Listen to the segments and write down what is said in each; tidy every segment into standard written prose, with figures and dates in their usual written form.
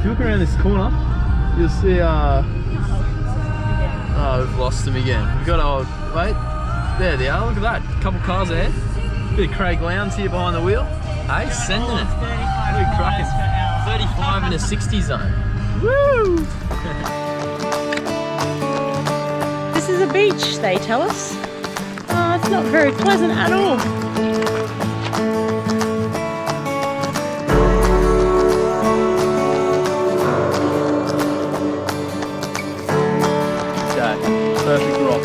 If you look around this corner, you'll see, oh, we've lost them again. We've got old, wait, there they are, look at that. Couple cars ahead. Bit of Craig Lowndes here behind the wheel. Hey, sending it. We're cracking 35 in a 60 zone. Woo! This is a beach, they tell us. Oh, it's not very pleasant at all. Okay, perfect rock.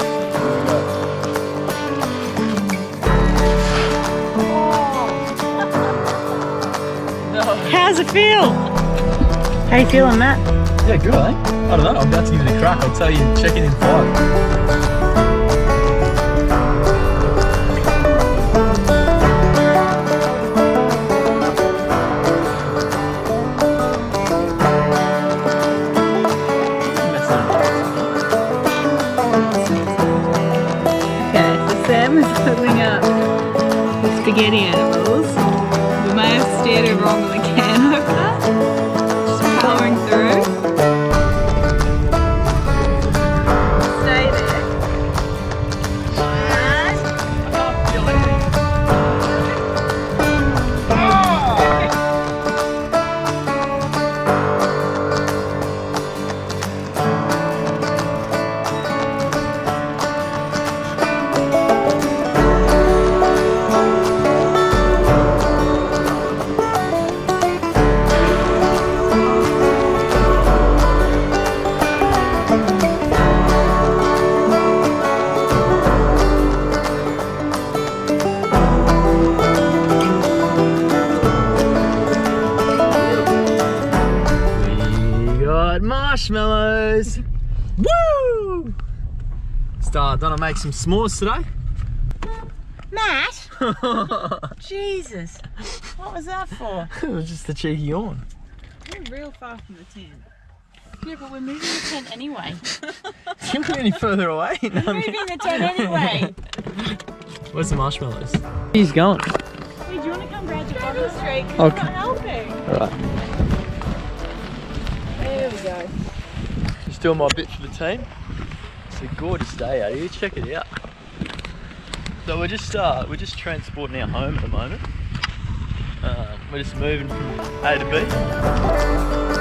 How's it feel? How you feeling, Matt? Yeah, good, eh? I don't know, I'm about to give it a crack. I'll tell you, check it in 5. Sam is pulling up the spaghetti animals. We may have steered her wrong with the can opener. Just powering through. Stay there. Marshmallows! Woo! Donna make some s'mores today. Matt? Jesus. What was that for? It was just a cheeky yawn. We're real far from the tent. Yeah, but we're moving the tent anyway. Can't be any further away. We're moving the tent anyway. Where's the marshmallows? He's going. Hey, do you want to come grab your bottle straight? Okay. I'm not helping. Alright. There we go. Just doing my bit for the team. It's a gorgeous day out here, check it out. So we're just transporting our home at the moment. We're just moving from A to B.